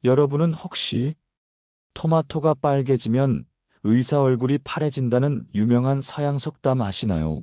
여러분은 혹시 토마토가 빨개지면 의사 얼굴이 파래진다는 유명한 서양 속담 아시나요?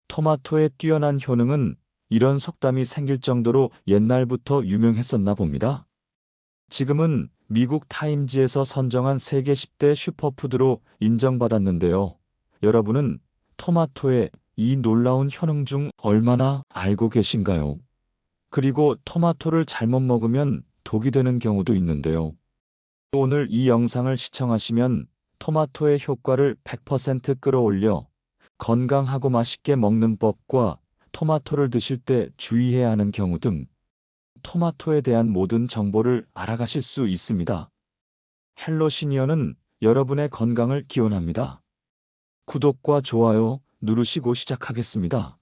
토마토의 뛰어난 효능은 이런 속담이 생길 정도로 옛날부터 유명했었나 봅니다. 지금은 미국 타임지에서 선정한 세계 10대 슈퍼푸드로 인정받았는데요. 여러분은 토마토의 이 놀라운 효능 중 얼마나 알고 계신가요? 그리고 토마토를 잘못 먹으면 독이 되는 경우도 있는데요. 오늘 이 영상을 시청하시면 토마토의 효과를 100% 끌어올려 건강하고 맛있게 먹는 법과 토마토를 드실 때 주의해야 하는 경우 등 토마토에 대한 모든 정보를 알아가실 수 있습니다. 헬로 시니어는 여러분의 건강을 기원합니다. 구독과 좋아요 누르시고 시작하겠습니다.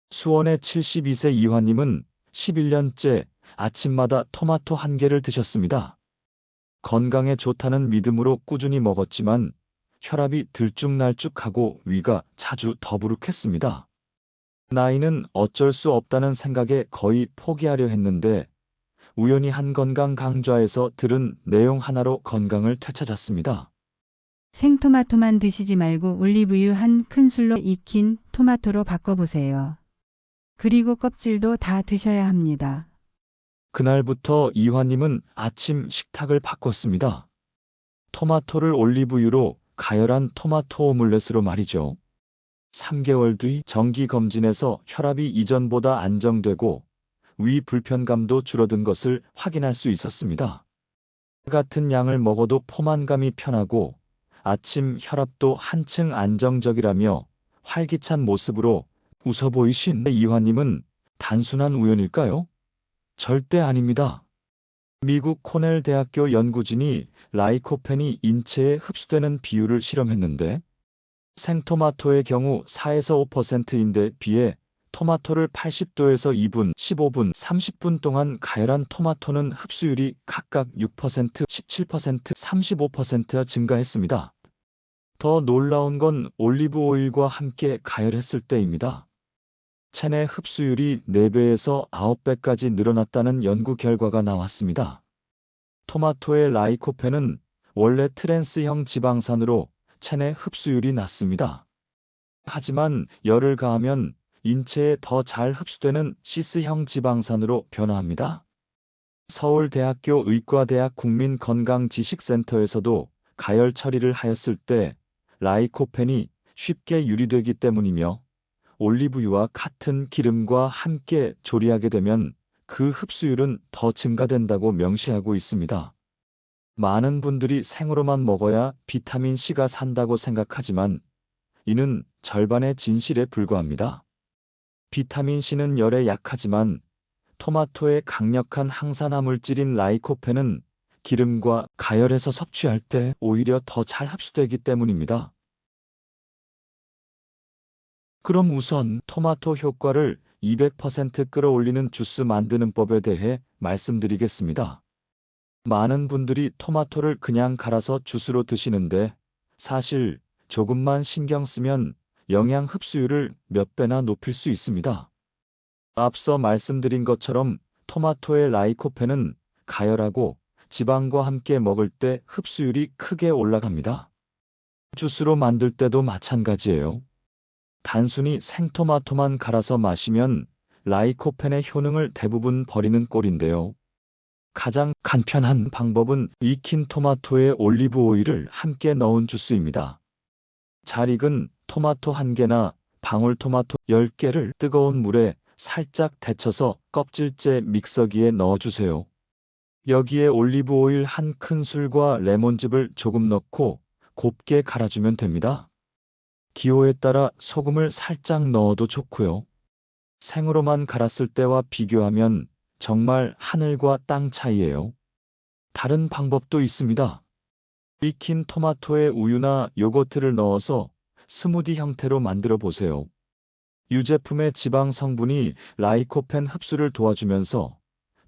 수원의 72세 이화님은 11년째 아침마다 토마토 한 개를 드셨습니다. 건강에 좋다는 믿음으로 꾸준히 먹었지만 혈압이 들쭉날쭉하고 위가 자주 더부룩했습니다. 나이는 어쩔 수 없다는 생각에 거의 포기하려 했는데 우연히 한 건강 강좌에서 들은 내용 하나로 건강을 되찾았습니다. 생토마토만 드시지 말고 올리브유 한 큰술로 익힌 토마토로 바꿔보세요. 그리고 껍질도 다 드셔야 합니다. 그날부터 이화님은 아침 식탁을 바꿨습니다. 토마토를 올리브유로 가열한 토마토 오믈렛으로 말이죠. 3개월 뒤 정기검진에서 혈압이 이전보다 안정되고 위 불편감도 줄어든 것을 확인할 수 있었습니다. 같은 양을 먹어도 포만감이 편하고 아침 혈압도 한층 안정적이라며 활기찬 모습으로 웃어 보이신 이화님은 단순한 우연일까요? 절대 아닙니다. 미국 코넬 대학교 연구진이 라이코펜이 인체에 흡수되는 비율을 실험했는데 생토마토의 경우 4에서 5%인데 비해 토마토를 80도에서 2분, 15분, 30분 동안 가열한 토마토는 흡수율이 각각 6%, 17%, 35%가 증가했습니다. 더 놀라운 건 올리브 오일과 함께 가열했을 때입니다. 체내 흡수율이 4배에서 9배까지 늘어났다는 연구 결과가 나왔습니다. 토마토의 라이코펜은 원래 트랜스형 지방산으로 체내 흡수율이 낮습니다. 하지만 열을 가하면 인체에 더 잘 흡수되는 시스형 지방산으로 변화합니다. 서울대학교 의과대학 국민건강지식센터에서도 가열 처리를 하였을 때 라이코펜이 쉽게 유리되기 때문이며 올리브유와 같은 기름과 함께 조리하게 되면 그 흡수율은 더 증가된다고 명시하고 있습니다. 많은 분들이 생으로만 먹어야 비타민C가 산다고 생각하지만 이는 절반의 진실에 불과합니다. 비타민C는 열에 약하지만 토마토의 강력한 항산화 물질인 라이코펜은 기름과 가열해서 섭취할 때 오히려 더 잘 흡수되기 때문입니다. 그럼 우선 토마토 효과를 200% 끌어올리는 주스 만드는 법에 대해 말씀드리겠습니다. 많은 분들이 토마토를 그냥 갈아서 주스로 드시는데 사실 조금만 신경 쓰면 영양 흡수율을 몇 배나 높일 수 있습니다. 앞서 말씀드린 것처럼 토마토의 라이코펜은 가열하고 지방과 함께 먹을 때 흡수율이 크게 올라갑니다. 주스로 만들 때도 마찬가지예요. 단순히 생토마토만 갈아서 마시면 라이코펜의 효능을 대부분 버리는 꼴인데요. 가장 간편한 방법은 익힌 토마토에 올리브 오일을 함께 넣은 주스입니다. 잘 익은 토마토 1개나 방울토마토 10개를 뜨거운 물에 살짝 데쳐서 껍질째 믹서기에 넣어주세요. 여기에 올리브 오일 한 큰술과 레몬즙을 조금 넣고 곱게 갈아주면 됩니다. 기호에 따라 소금을 살짝 넣어도 좋고요. 생으로만 갈았을 때와 비교하면 정말 하늘과 땅 차이예요. 다른 방법도 있습니다. 익힌 토마토에 우유나 요거트를 넣어서 스무디 형태로 만들어 보세요. 유제품의 지방 성분이 라이코펜 흡수를 도와주면서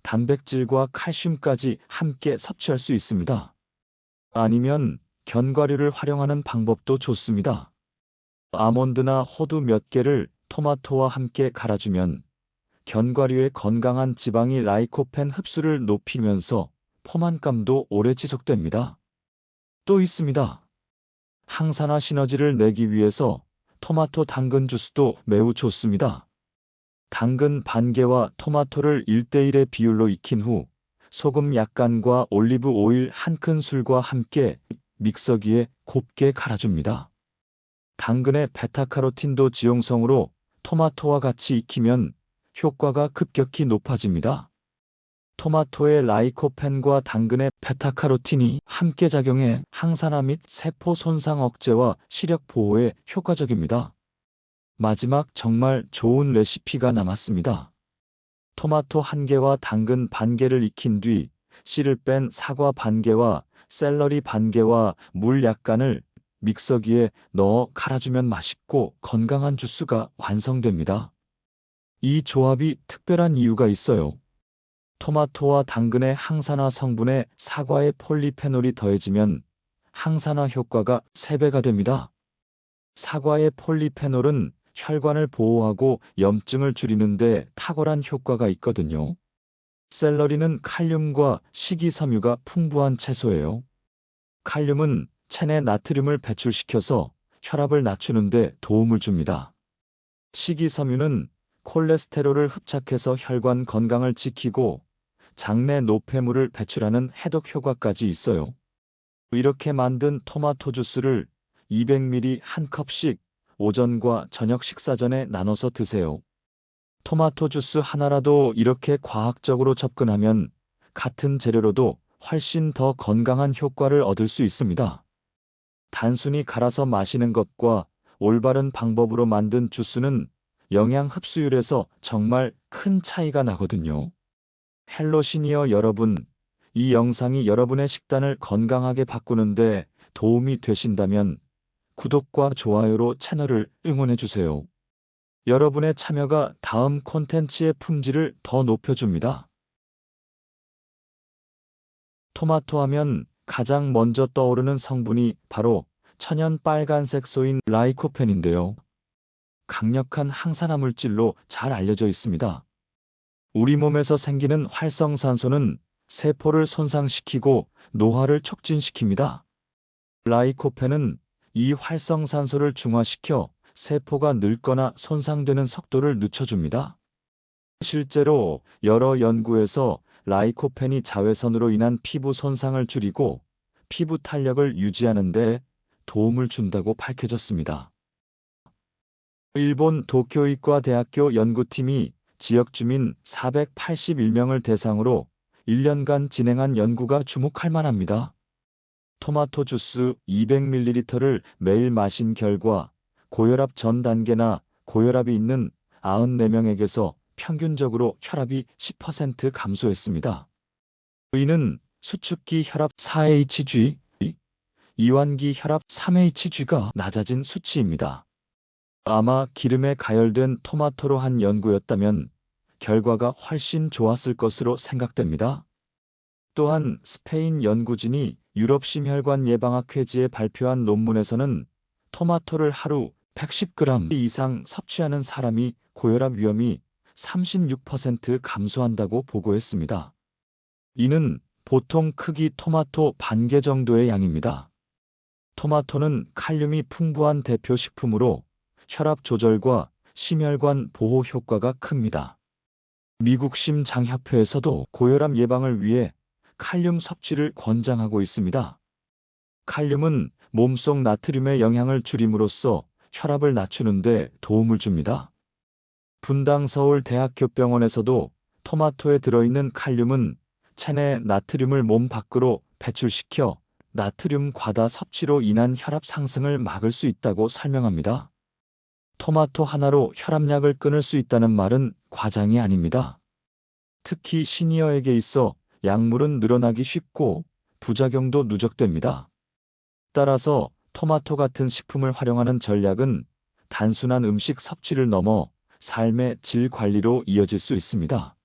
단백질과 칼슘까지 함께 섭취할 수 있습니다. 아니면 견과류를 활용하는 방법도 좋습니다. 아몬드나 호두 몇 개를 토마토와 함께 갈아주면 견과류의 건강한 지방이 라이코펜 흡수를 높이면서 포만감도 오래 지속됩니다. 또 있습니다. 항산화 시너지를 내기 위해서 토마토 당근 주스도 매우 좋습니다. 당근 반 개와 토마토를 1대1의 비율로 익힌 후 소금 약간과 올리브 오일 한 큰술과 함께 믹서기에 곱게 갈아줍니다. 당근의 베타카로틴도 지용성으로 토마토와 같이 익히면 효과가 급격히 높아집니다. 토마토의 라이코펜과 당근의 베타카로틴이 함께 작용해 항산화 및 세포 손상 억제와 시력 보호에 효과적입니다. 마지막 정말 좋은 레시피가 남았습니다. 토마토 1개와 당근 반 개를 익힌 뒤 씨를 뺀 사과 반 개와 샐러리 반 개와 물 약간을 믹서기에 넣어 갈아주면 맛있고 건강한 주스가 완성됩니다. 이 조합이 특별한 이유가 있어요. 토마토와 당근의 항산화 성분에 사과의 폴리페놀이 더해지면 항산화 효과가 3배가 됩니다. 사과의 폴리페놀은 혈관을 보호하고 염증을 줄이는데 탁월한 효과가 있거든요. 샐러리는 칼륨과 식이섬유가 풍부한 채소예요. 칼륨은 체내 나트륨을 배출시켜서 혈압을 낮추는데 도움을 줍니다. 식이섬유는 콜레스테롤을 흡착해서 혈관 건강을 지키고 장내 노폐물을 배출하는 해독 효과까지 있어요. 이렇게 만든 토마토 주스를 200ml 한 컵씩 오전과 저녁 식사 전에 나눠서 드세요. 토마토 주스 하나라도 이렇게 과학적으로 접근하면 같은 재료로도 훨씬 더 건강한 효과를 얻을 수 있습니다. 단순히 갈아서 마시는 것과 올바른 방법으로 만든 주스는 영양 흡수율에서 정말 큰 차이가 나거든요. 헬로 시니어 여러분, 이 영상이 여러분의 식단을 건강하게 바꾸는데 도움이 되신다면 구독과 좋아요로 채널을 응원해주세요. 여러분의 참여가 다음 콘텐츠의 품질을 더 높여줍니다. 토마토 하면 가장 먼저 떠오르는 성분이 바로 천연 빨간색 소인 라이코펜인데요. 강력한 항산화 물질로 잘 알려져 있습니다. 우리 몸에서 생기는 활성산소는 세포를 손상시키고 노화를 촉진시킵니다. 라이코펜은 이 활성산소를 중화시켜 세포가 늙거나 손상되는 속도를 늦춰줍니다. 실제로 여러 연구에서 라이코펜이 자외선으로 인한 피부 손상을 줄이고 피부 탄력을 유지하는 데 도움을 준다고 밝혀졌습니다. 일본 도쿄의과 대학교 연구팀이 지역 주민 481명을 대상으로 1년간 진행한 연구가 주목할 만합니다. 토마토 주스 200ml를 매일 마신 결과 고혈압 전 단계나 고혈압이 있는 94명에게서 평균적으로 혈압이 10% 감소했습니다. 이는 수축기 혈압 4HG, 이완기 혈압 3HG가 낮아진 수치입니다. 아마 기름에 가열된 토마토로 한 연구였다면 결과가 훨씬 좋았을 것으로 생각됩니다. 또한 스페인 연구진이 유럽 심혈관 예방학 회지에 발표한 논문에서는 토마토를 하루 110g 이상 섭취하는 사람이 고혈압 위험이 36% 감소한다고 보고했습니다. 이는 보통 크기 토마토 반 개 정도의 양입니다. 토마토는 칼륨이 풍부한 대표 식품으로 혈압 조절과 심혈관 보호 효과가 큽니다. 미국 심장협회에서도 고혈압 예방을 위해 칼륨 섭취를 권장하고 있습니다. 칼륨은 몸속 나트륨의 영향을 줄임으로써 혈압을 낮추는 데 도움을 줍니다. 분당 서울대학교병원에서도 토마토에 들어있는 칼륨은 체내 나트륨을 몸 밖으로 배출시켜 나트륨 과다 섭취로 인한 혈압 상승을 막을 수 있다고 설명합니다. 토마토 하나로 혈압약을 끊을 수 있다는 말은 과장이 아닙니다. 특히 시니어에게 있어 약물은 늘어나기 쉽고 부작용도 누적됩니다. 따라서 토마토 같은 식품을 활용하는 전략은 단순한 음식 섭취를 넘어 삶의 질 관리로 이어질 수 있습니다.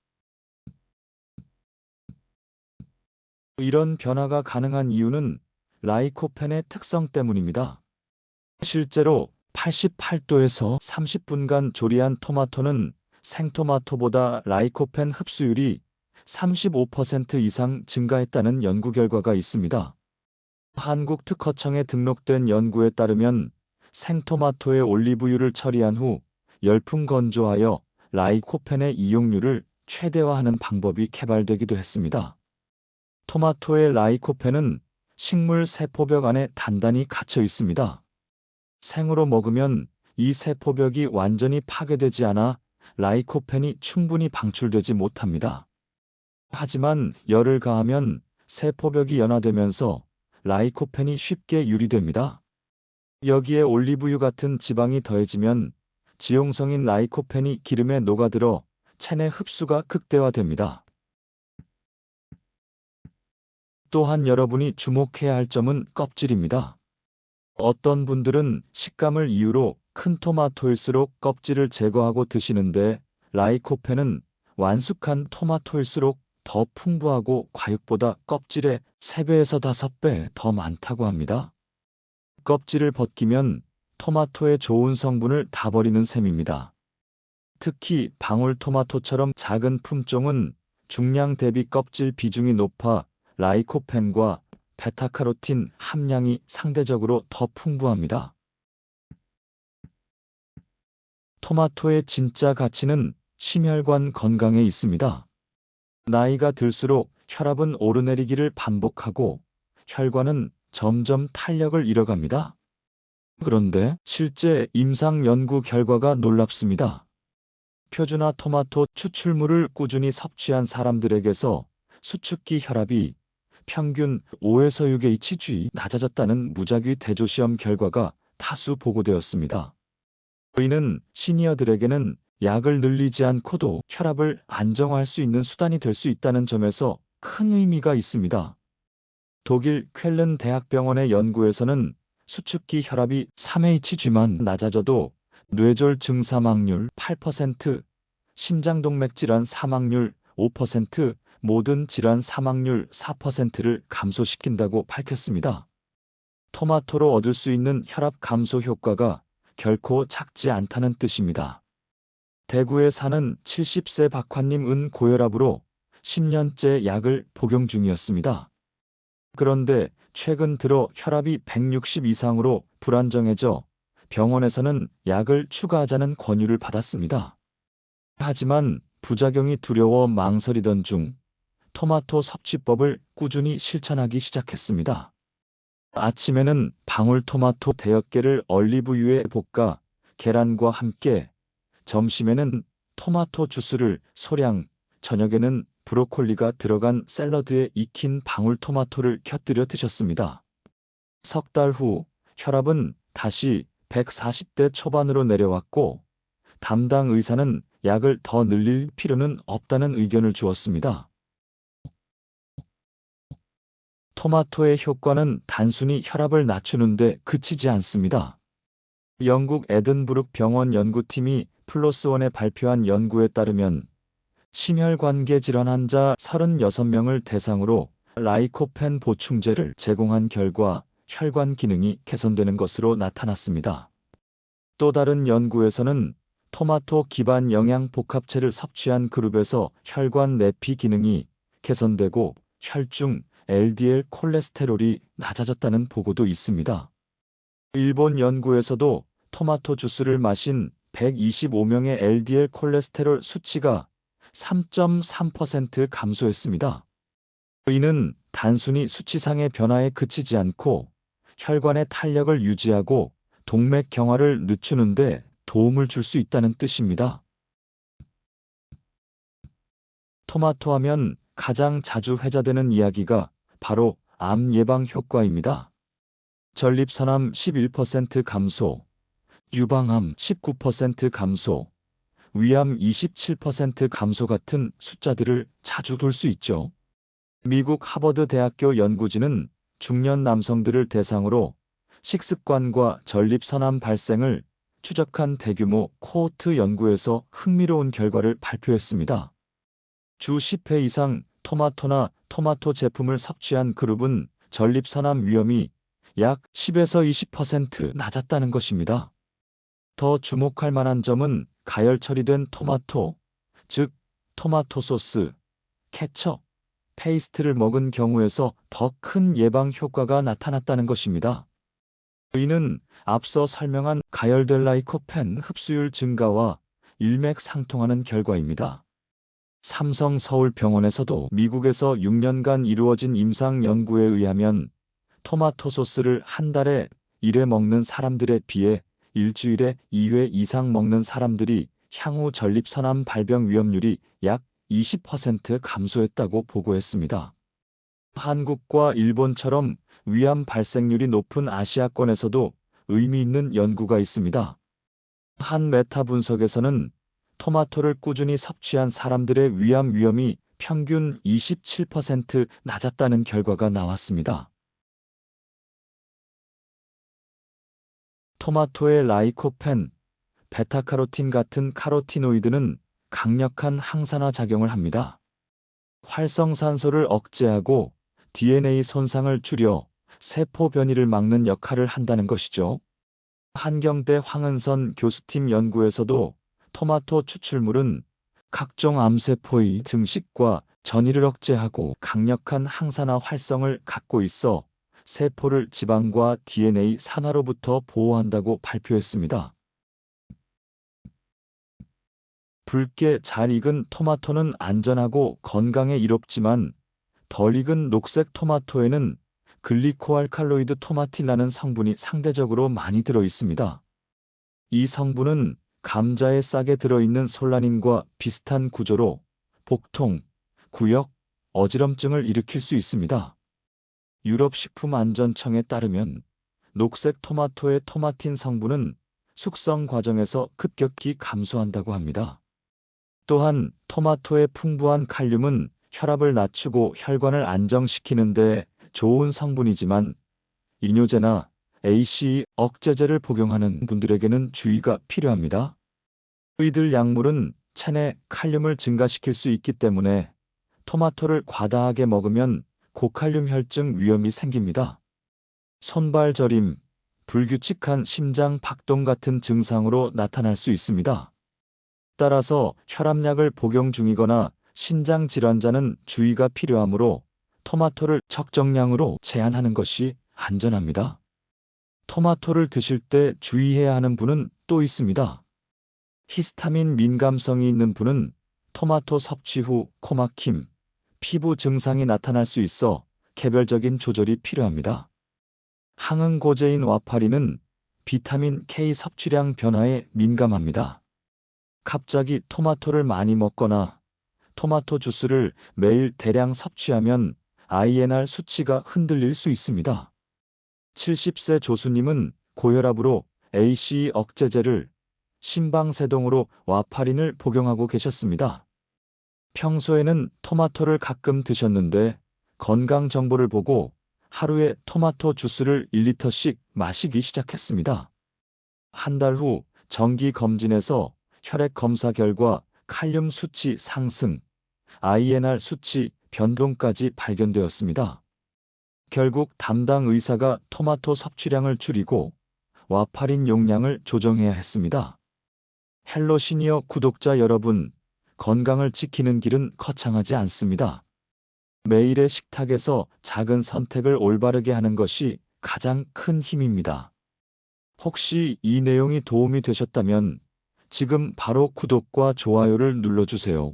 이런 변화가 가능한 이유는 라이코펜의 특성 때문입니다. 실제로 88도에서 30분간 조리한 토마토는 생토마토보다 라이코펜 흡수율이 35% 이상 증가했다는 연구 결과가 있습니다. 한국특허청에 등록된 연구에 따르면 생토마토에 올리브유를 처리한 후 열풍 건조하여 라이코펜의 이용률을 최대화하는 방법이 개발되기도 했습니다. 토마토의 라이코펜은 식물 세포벽 안에 단단히 갇혀 있습니다. 생으로 먹으면 이 세포벽이 완전히 파괴되지 않아 라이코펜이 충분히 방출되지 못합니다. 하지만 열을 가하면 세포벽이 연화되면서 라이코펜이 쉽게 유리됩니다. 여기에 올리브유 같은 지방이 더해지면 지용성인 라이코펜이 기름에 녹아들어 체내 흡수가 극대화됩니다. 또한 여러분이 주목해야 할 점은 껍질입니다. 어떤 분들은 식감을 이유로 큰 토마토일수록 껍질을 제거하고 드시는데 라이코펜은 완숙한 토마토일수록 더 풍부하고 과육보다 껍질의 3배에서 5배 더 많다고 합니다. 껍질을 벗기면 토마토의 좋은 성분을 다 버리는 셈입니다. 특히 방울토마토처럼 작은 품종은 중량 대비 껍질 비중이 높아 라이코펜과 베타카로틴 함량이 상대적으로 더 풍부합니다. 토마토의 진짜 가치는 심혈관 건강에 있습니다. 나이가 들수록 혈압은 오르내리기를 반복하고 혈관은 점점 탄력을 잃어갑니다. 그런데 실제 임상 연구 결과가 놀랍습니다. 표준화 토마토 추출물을 꾸준히 섭취한 사람들에게서 수축기 혈압이 평균 5에서 6Hg 낮아졌다는 무작위 대조시험 결과가 다수 보고되었습니다. 이는 시니어들에게는 약을 늘리지 않고도 혈압을 안정화할 수 있는 수단이 될 수 있다는 점에서 큰 의미가 있습니다. 독일 쾰른 대학병원의 연구에서는 수축기 혈압이 3Hg만 낮아져도 뇌졸중 사망률 8%, 심장동맥 질환 사망률 5%, 모든 질환 사망률 4%를 감소시킨다고 밝혔습니다. 토마토로 얻을 수 있는 혈압 감소 효과가 결코 작지 않다는 뜻입니다. 대구에 사는 70세 박환님은 고혈압으로 10년째 약을 복용 중이었습니다. 그런데 최근 들어 혈압이 160 이상으로 불안정해져 병원에서는 약을 추가하자는 권유를 받았습니다. 하지만 부작용이 두려워 망설이던 중 토마토 섭취법을 꾸준히 실천하기 시작했습니다. 아침에는 방울토마토 대여 개를 올리브유에 볶아 계란과 함께, 점심에는 토마토 주스를 소량, 저녁에는 브로콜리가 들어간 샐러드에 익힌 방울토마토를 곁들여 드셨습니다. 석 달 후 혈압은 다시 140대 초반으로 내려왔고 담당 의사는 약을 더 늘릴 필요는 없다는 의견을 주었습니다. 토마토의 효과는 단순히 혈압을 낮추는 데 그치지 않습니다. 영국 에든부룩 병원 연구팀이 플러스원에 발표한 연구에 따르면 심혈관계 질환 환자 36명을 대상으로 라이코펜 보충제를 제공한 결과 혈관 기능이 개선되는 것으로 나타났습니다. 또 다른 연구에서는 토마토 기반 영양 복합체를 섭취한 그룹에서 혈관 내피 기능이 개선되고 혈중 LDL 콜레스테롤이 낮아졌다는 보고도 있습니다. 일본 연구에서도 토마토 주스를 마신 125명의 LDL 콜레스테롤 수치가 3.3% 감소했습니다. 이는 단순히 수치상의 변화에 그치지 않고 혈관의 탄력을 유지하고 동맥 경화를 늦추는 데 도움을 줄 수 있다는 뜻입니다. 토마토 하면 가장 자주 회자되는 이야기가 바로 암 예방 효과입니다. 전립선암 11% 감소, 유방암 19% 감소, 위암 27% 감소 같은 숫자들을 자주 볼 수 있죠. 미국 하버드 대학교 연구진은 중년 남성들을 대상으로 식습관과 전립선암 발생을 추적한 대규모 코호트 연구에서 흥미로운 결과를 발표했습니다. 주 10회 이상 토마토나 토마토 제품을 섭취한 그룹은 전립선암 위험이 약 10에서 20% 낮았다는 것입니다. 더 주목할 만한 점은 가열 처리된 토마토, 즉 토마토 소스, 케첩, 페이스트를 먹은 경우에서 더 큰 예방 효과가 나타났다는 것입니다. 이는 앞서 설명한 가열될 라이코펜 흡수율 증가와 일맥상통하는 결과입니다. 삼성 서울병원에서도 미국에서 6년간 이루어진 임상 연구에 의하면 토마토 소스를 한 달에 1회 먹는 사람들에 비해 일주일에 2회 이상 먹는 사람들이 향후 전립선암 발병 위험률이 약 20% 감소했다고 보고했습니다. 한국과 일본처럼 위암 발생률이 높은 아시아권에서도 의미 있는 연구가 있습니다. 한 메타 분석에서는 토마토를 꾸준히 섭취한 사람들의 위암 위험이 평균 27% 낮았다는 결과가 나왔습니다. 토마토의 라이코펜, 베타카로틴 같은 카로티노이드는 강력한 항산화 작용을 합니다. 활성산소를 억제하고 DNA 손상을 줄여 세포 변이를 막는 역할을 한다는 것이죠. 한경대 황은선 교수팀 연구에서도 토마토 추출물은 각종 암세포의 증식과 전이를 억제하고 강력한 항산화 활성을 갖고 있어 세포를 지방과 DNA 산화로부터 보호한다고 발표했습니다. 붉게 잘 익은 토마토는 안전하고 건강에 이롭지만 덜 익은 녹색 토마토에는 글리코알칼로이드 토마틸라는 성분이 상대적으로 많이 들어 있습니다. 이 성분은 감자에 싹에 들어있는 솔라닌과 비슷한 구조로 복통, 구역, 어지럼증을 일으킬 수 있습니다. 유럽식품안전청에 따르면 녹색 토마토의 토마틴 성분은 숙성 과정에서 급격히 감소한다고 합니다. 또한 토마토의 풍부한 칼륨은 혈압을 낮추고 혈관을 안정시키는 데 좋은 성분이지만 이뇨제나 ACE 억제제를 복용하는 분들에게는 주의가 필요합니다. 이들 약물은 체내 칼륨을 증가시킬 수 있기 때문에 토마토를 과다하게 먹으면 고칼륨 혈증 위험이 생깁니다. 손발 저림, 불규칙한 심장 박동 같은 증상으로 나타날 수 있습니다. 따라서 혈압약을 복용 중이거나 신장 질환자는 주의가 필요하므로 토마토를 적정량으로 제한하는 것이 안전합니다. 토마토를 드실 때 주의해야 하는 분은 또 있습니다. 히스타민 민감성이 있는 분은 토마토 섭취 후 코막힘, 피부 증상이 나타날 수 있어 개별적인 조절이 필요합니다. 항응고제인 와파린은 비타민 K 섭취량 변화에 민감합니다. 갑자기 토마토를 많이 먹거나 토마토 주스를 매일 대량 섭취하면 INR 수치가 흔들릴 수 있습니다. 70세 조수님은 고혈압으로 ACE 억제제를 심방세동으로 와파린을 복용하고 계셨습니다. 평소에는 토마토를 가끔 드셨는데 건강 정보를 보고 하루에 토마토 주스를 1리터씩 마시기 시작했습니다. 한 달 후 정기 검진에서 혈액 검사 결과 칼륨 수치 상승, INR 수치 변동까지 발견되었습니다. 결국 담당 의사가 토마토 섭취량을 줄이고 와파린 용량을 조정해야 했습니다. 헬로 시니어 구독자 여러분, 건강을 지키는 길은 거창하지 않습니다. 매일의 식탁에서 작은 선택을 올바르게 하는 것이 가장 큰 힘입니다. 혹시 이 내용이 도움이 되셨다면 지금 바로 구독과 좋아요를 눌러주세요.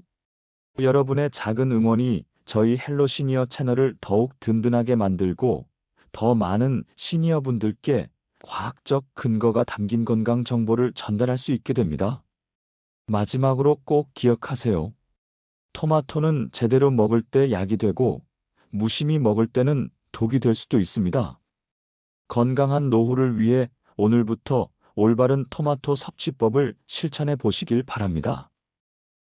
여러분의 작은 응원이 저희 헬로 시니어 채널을 더욱 든든하게 만들고 더 많은 시니어분들께 과학적 근거가 담긴 건강 정보를 전달할 수 있게 됩니다. 마지막으로 꼭 기억하세요. 토마토는 제대로 먹을 때 약이 되고 무심히 먹을 때는 독이 될 수도 있습니다. 건강한 노후를 위해 오늘부터 올바른 토마토 섭취법을 실천해 보시길 바랍니다.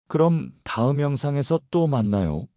그럼 다음 영상에서 또 만나요.